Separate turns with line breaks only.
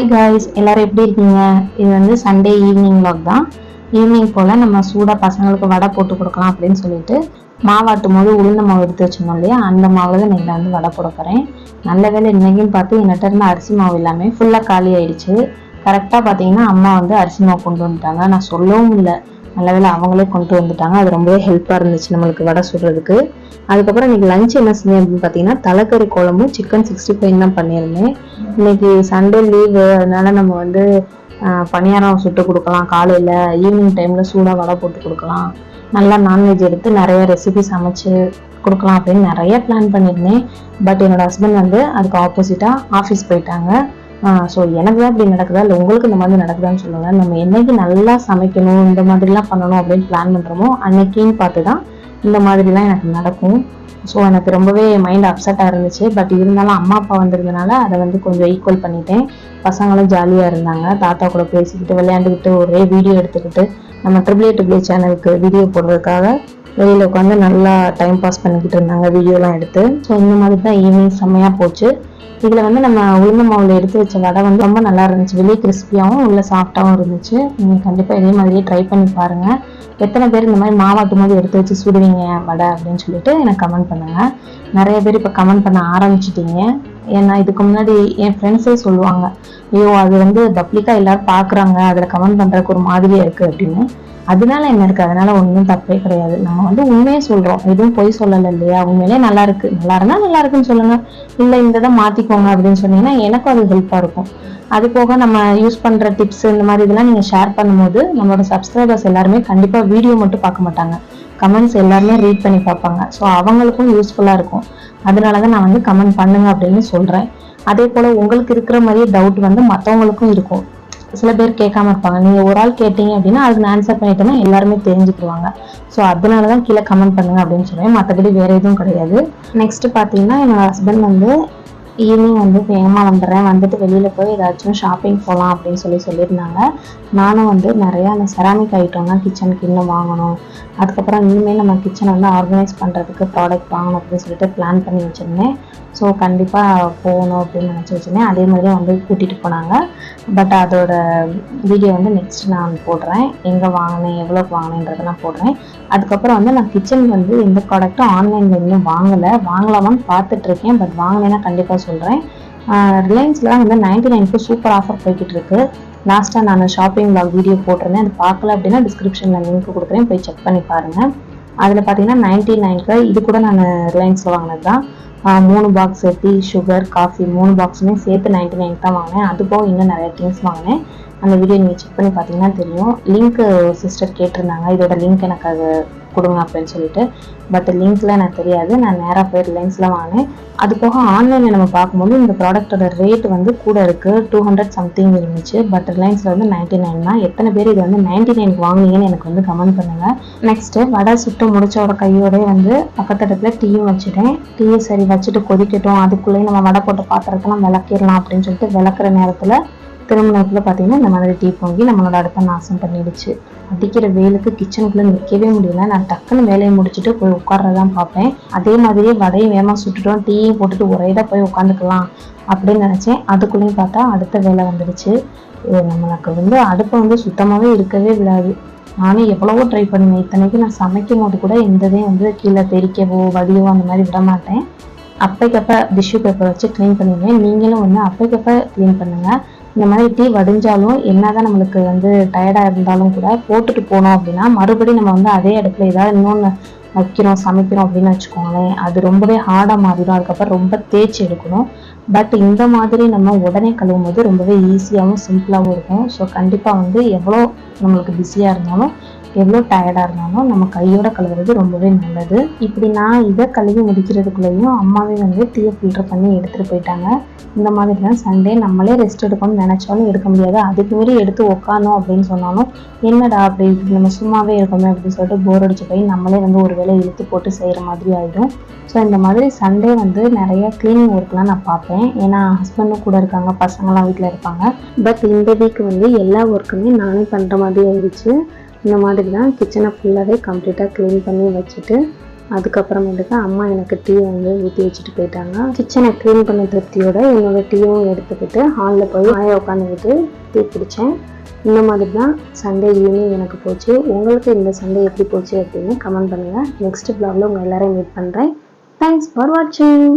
Hi guys, எல்லாரும் எப்படி இருக்கீங்க? இது வந்து சண்டே ஈவினிங் vlog தான். ஈவினிங் போல நம்ம சூடா பசங்களுக்கு வடை போட்டு கொடுக்கலாம் அப்படின்னு சொல்லிட்டு மாவாட்டும் போது உளுந்த மாவு எடுத்து வச்சிருந்தோம் இல்லையா, அந்த மாவுல தான் நான் வந்து வடை போட போறேன். நல்ல வேளை இன்னைக்குன்னு பார்த்து என்கிட்ட இருந்த அரிசி மாவு எல்லாமே ஃபுல்லா காலி ஆயிடுச்சு. கரெக்டா பாத்தீங்கன்னா அம்மா வந்து அரிசி மாவு கொண்டு வந்துட்டாங்க. நான் சொல்லவும் இல்லை, நல்ல வேளை அவங்களே கொண்டு வந்துட்டாங்க. அது ரொம்பவே ஹெல்ப்பா இருந்துச்சு நம்மளுக்கு வடை சுடுறதுக்கு. அதுக்கப்புறம் இன்னைக்கு லஞ்ச் என்ன செஞ்சேன் அப்படின்னு பார்த்தீங்கன்னா தலைக்கறி குழம்பும் சிக்கன் 65 தான் பண்ணியிருந்தேன். இன்னைக்கு சண்டே லீவு, அதனால நம்ம வந்து பணியாரம் சுட்டு கொடுக்கலாம், காலையில் ஈவினிங் டைமில் சூடாக வடை போட்டு கொடுக்கலாம், நல்லா நான்வெஜ் எடுத்து நிறைய ரெசிபி சமைச்சு கொடுக்கலாம் அப்படின்னு நிறைய பிளான் பண்ணியிருந்தேன். பட் என்னோட ஹஸ்பண்ட் வந்து அதுக்கு ஆப்போசிட்டாக ஆஃபீஸ் போயிட்டாங்க. ஸோ எனக்கு தான் இப்படி நடக்குதா இல்லை உங்களுக்கு இந்த மாதிரி நடக்குதான்னு சொல்லுங்கள். நம்ம என்னைக்கு நல்லா சமைக்கணும், இந்த மாதிரிலாம் பண்ணணும் அப்படின்னு பிளான் பண்ணுறோமோ அன்னைக்கின்னு பார்த்து தான் இந்த மாதிரிலாம் எனக்கு நடக்கும். ஸோ எனக்கு ரொம்பவே மைண்ட் அப்செட்டாக இருந்துச்சு. பட் இருந்தாலும் அம்மா அப்பா வந்திருந்தனால அதை வந்து கொஞ்சம் ஈக்குவல் பண்ணிட்டேன். பசங்களும் ஜாலியாக இருந்தாங்க, தாத்தா கூட பேசிக்கிட்டு விளையாண்டுக்கிட்டு ஒரே வீடியோ எடுத்துக்கிட்டு நம்ம ட்ரிபிள் சேனலுக்கு வீடியோ போடுறதுக்காக வெளியில் உட்காந்து நல்லா டைம் பாஸ் பண்ணிக்கிட்டு இருந்தாங்க வீடியோலாம் எடுத்து. ஸோ இந்த மாதிரி தான் ஈவினிங் செம்மையாக போச்சு. இதில் வந்து நம்ம உளுந்த மாவில் எடுத்து வச்ச வடை வந்து ரொம்ப நல்லா இருந்துச்சு. வெளியே கிறிஸ்பியாகவும் உள்ள சாஃப்டாகவும் இருந்துச்சு. நீங்கள் கண்டிப்பாக இதே மாதிரியே ட்ரை பண்ணி பாருங்கள். எத்தனை பேர் இந்த மாதிரி மாவாட்டும் போது எடுத்து வச்சு சுடுவீங்க வடை அப்படின்னு சொல்லிட்டு எனக்கு கமெண்ட் பண்ணுங்கள். நிறைய பேர் இப்போ கமெண்ட் பண்ண ஆரம்பிச்சிட்டிங்க. ஏன்னா இதுக்கு முன்னாடி என் ஃப்ரெண்ட்ஸே சொல்லுவாங்க, ஐயோ அது வந்து பப்ளிக்காக எல்லாரும் பார்க்குறாங்க, அதில் கமெண்ட் பண்ணுறதுக்கு ஒரு மாதிரியாக இருக்குது அப்படின்னு. அதனால என்ன இருக்குது, அதனால ஒன்றும் தப்பே கிடையாது. நம்ம வந்து உண்மையே சொல்கிறோம், எதுவும் பொய் சொல்லலை இல்லையா. உண்மையிலே நல்லா இருக்கு, நல்லா இருந்தா நல்லா இருக்குன்னு சொல்லுங்கள், இல்லை இந்த இதை மாற்றிக்கோங்க அப்படின்னு சொன்னீங்கன்னா எனக்கும் அது ஹெல்ப்பாக இருக்கும். அது போக நம்ம யூஸ் பண்ணுற டிப்ஸ் இந்த மாதிரி இதெல்லாம் நீங்கள் ஷேர் பண்ணும்போது நம்மளோட சப்ஸ்கிரைபர்ஸ் எல்லாருமே கண்டிப்பாக வீடியோ மட்டும் பார்க்க மாட்டாங்க, கமெண்ட்ஸ் எல்லாருமே ரீட் பண்ணி பார்ப்பாங்க. ஸோ அவங்களுக்கும் யூஸ்ஃபுல்லாக இருக்கும். அதனால தான் நான் வந்து கமெண்ட் பண்ணுங்க அப்படின்னு சொல்கிறேன். அதே போல் உங்களுக்கு இருக்கிற மாதிரியே டவுட் வந்து மற்றவங்களுக்கும் இருக்கும். சில பேர் கேட்காம இருப்பாங்க. நீங்கள் ஒரு ஆள் கேட்டீங்க அப்படின்னா அதுக்கு நான் ஆன்சர் பண்ணிட்டேன்னா எல்லாருமே தெரிஞ்சுக்குவாங்க. ஸோ அதனால தான் கீழே கமெண்ட் பண்ணுங்க அப்படின்னு சொல்லுவேன், மற்றபடி வேறு எதுவும் கிடையாது. நெக்ஸ்ட் பார்த்தீங்கன்னா என்னோட ஹஸ்பண்ட் வந்து ஈவினிங் வந்து வேகமாக வந்துடுறேன், வந்துட்டு வெளியில் போய் ஏதாச்சும் ஷாப்பிங் போகலாம் அப்படின்னு சொல்லியிருந்தாங்க. நானும் வந்து நிறையா அந்த செராமிக் ஐட்டம்லாம் கிச்சனுக்கு இன்னும் வாங்கணும், அதுக்கப்புறம் இனிமேல் நம்ம கிச்சனை வந்து ஆர்கனைஸ் பண்ணுறதுக்கு ப்ராடக்ட் வாங்கணும் அப்படின்னு சொல்லிட்டு பிளான் பண்ணி வச்சுருந்தேன். ஸோ கண்டிப்பாக போகணும் அப்படின்னு நினச்சி வச்சுருந்தேன். அதே மாதிரியே வந்து கூட்டிகிட்டு போனாங்க. பட் அதோட வீடியோ வந்து நெக்ஸ்ட் நான் போடுறேன், எங்கே வாங்கினேன் எவ்வளோக்கு வாங்கினேன்றதை நான் போடுறேன். அதுக்கப்புறம் வந்து நான் கிச்சன் வந்து எந்த ப்ராடக்ட்டும் ஆன்லைனில் இன்னும் வாங்கலாமான்னு பார்த்துட்ருக்கேன். பட் வாங்கினேன்னா கண்டிப்பாக சொல்கிறேன். ரிலையன்ஸில் தான் வந்து 99க்கு சூப்பர் ஆஃபர் போய்கிட்டு இருக்கு. லாஸ்ட்டாக நான் ஷாப்பிங் vlog வீடியோ போட்டிருந்தேன், அது பார்க்கல அப்படின்னா டிஸ்கிரிப்ஷனில் லிங்க் கொடுக்குறேன், போய் செக் பண்ணி பாருங்கள். அதில் பார்த்தீங்கன்னா 99க்கு இது கூட நான் ரிலையன்ஸில் வாங்கினது தான். 3 பாக்ஸ் டீ, சுகர், காஃபி 3 பாக்ஸுமே சேர்த்து 99 தான் வாங்கினேன். அது போக இன்னும் நிறைய திங்ஸ் வாங்கினேன். அந்த வீடியோ நீங்கள் செக் பண்ணி பார்த்தீங்கன்னா தெரியும். லிங்க்கு சிஸ்டர் கேட்டிருந்தாங்க, இதோட லிங்க் எனக்கு அது கொடுங்க அப்படின்னு சொல்லிட்டு. பட் லிங்க்லாம் எனக்கு தெரியாது, நான் நேராக போய் ரிலையன்ஸில் வாங்கினேன். அது போக ஆன்லைனில் நம்ம பார்க்கும்போது இந்த ப்ராடக்டோட ரேட் வந்து கூட இருக்குது, 200 சம்திங் இருந்துச்சு. பட் ரிலையன்ஸில் வந்து 99 தான். எத்தனை பேர் இது வந்து 99க்கு வாங்கினீங்கன்னு எனக்கு வந்து கமெண்ட் பண்ணுங்கள். நெக்ஸ்ட்டு வடை சுட்டு முடிச்சோட கையோடய வந்து பக்கத்தடத்தில் டீயும் வச்சுட்டேன். டீயை சரி வச்சுட்டு கொதிக்கட்டும், அதுக்குள்ளேயே நம்ம வடை போட்ட பாத்திரத்தெல்லாம் விளக்கிடலாம் அப்படின்னு சொல்லிட்டு விளக்குற நேரத்தில் திருமணத்தில் பார்த்தீங்கன்னா இந்த மாதிரி டீ பொங்கி நம்மளோட அடுப்பை நாசம் பண்ணிடுச்சு. அடிக்கிற வெயிலுக்கு கிச்சனுக்குள்ளே நிற்கவே முடியல. நான் டக்குன்னு வேலையை முடிச்சுட்டு போய் உட்கார்றதான் பார்ப்பேன். அதே மாதிரியே வடையும் வேகமாக சுட்டுட்டோம், டீயும் போட்டுட்டு ஒரேடாக போய் உட்காந்துக்கலாம் அப்படின்னு நினச்சேன். அதுக்குள்ளேயும் பார்த்தா அடுத்த வேலை வந்துடுச்சு. இது நம்மளுக்கு வந்து அடுப்பை வந்து சுத்தமாகவே இருக்கவே விடாது. நானும் எவ்வளவோ ட்ரை பண்ணுவேன். இத்தனைக்கு நான் சமைக்கும் போது கூட எந்ததையும் வந்து கீழே தெறிக்கவோ வடியவோ அந்த மாதிரி விட மாட்டேன். அப்பைக்கப்போ டிஷ்யூ பேப்பர் வச்சு க்ளீன் பண்ணிடுவேன். நீங்களும் வந்து அப்பைக்கப்போ க்ளீன் பண்ணுங்கள். இந்த மாதிரி டீ வடிஞ்சாலும் என்னதான் நம்மளுக்கு வந்து டயர்டாக இருந்தாலும் கூட போட்டுட்டு போனோம் அப்படின்னா மறுபடியும் நம்ம வந்து அதே இடத்துல ஏதாவது இன்னொன்று வைக்கிறோம் சமைக்கிறோம் அப்படின்னு வச்சுக்கோங்களேன், அது ரொம்பவே ஹார்டாக மாறிடும். அதுக்கப்புறம் ரொம்ப தேய்ச்சி எடுக்கணும். பட் இந்த மாதிரி நம்ம உடனே கழுவும் போது ரொம்பவே ஈஸியாகவும் சிம்பிளாகவும் இருக்கும். ஸோ கண்டிப்பாக வந்து எவ்வளோ நம்மளுக்கு பிஸியாக இருந்தாலும் எவ்வளோ டயர்டாக இருந்தாலும் நம்ம கையோட கழுவுறது ரொம்பவே நல்லது. இப்படி நான் இதை கழுவி முடிக்கிறதுக்குள்ளேயும் அம்மாவே வந்து டீயை ஃபில்டர் பண்ணி எடுத்துகிட்டு போயிட்டாங்க. இந்த மாதிரி தான் சண்டே நம்மளே ரெஸ்ட் எடுக்கணும்னு நினச்சாலும் எடுக்க முடியாது. அதுக்கு மீறி எடுத்து உட்காந்தோம் அப்படின்னு சொன்னாலும் என்னடா அப்படி நம்ம சும்மாவே இருக்கோமே அப்படின்னு சொல்லிட்டு போர் அடிச்சு போய் நம்மளே வந்து ஒரு வேளை இழுத்து போட்டு செய்கிற மாதிரி ஆகிடும். ஸோ இந்த மாதிரி சண்டே வந்து நிறைய க்ளீனிங் ஒர்க்லாம் நான் பார்ப்பேன். ஏன்னா ஹஸ்பண்டும் கூட இருக்காங்க, பசங்களாம் வீட்டில் இருப்பாங்க. பட் இந்த வீக் வந்து எல்லா ஒர்க்குமே நானே பண்ணுற மாதிரி ஆயிடுச்சு. இந்த மாதிரி தான் கிச்சனை ஃபுல்லாகவே கம்ப்ளீட்டாக க்ளீன் பண்ணி வச்சுட்டு அதுக்கப்புறமேட்டுக்கு அம்மா எனக்கு டீ வந்து ஊற்றி வச்சுட்டு போயிட்டாங்க. கிச்சனை க்ளீன் பண்ண திருப்தியோட என்னோட டீயும் எடுத்துக்கிட்டு ஹாலில் போய் உட்காந்துக்கிட்டு டீ குடித்தேன். இந்த மாதிரி தான் சண்டே ஈவினிங் எனக்கு போச்சு. உங்களுக்கு இந்த சண்டே எப்படி போச்சு அப்படின்னு கமெண்ட் பண்ணுங்கள். நெக்ஸ்ட் vlogல உங்கள் எல்லாரையும் மீட் பண்ணுறேன். தேங்க்ஸ் ஃபார் வாட்சிங்.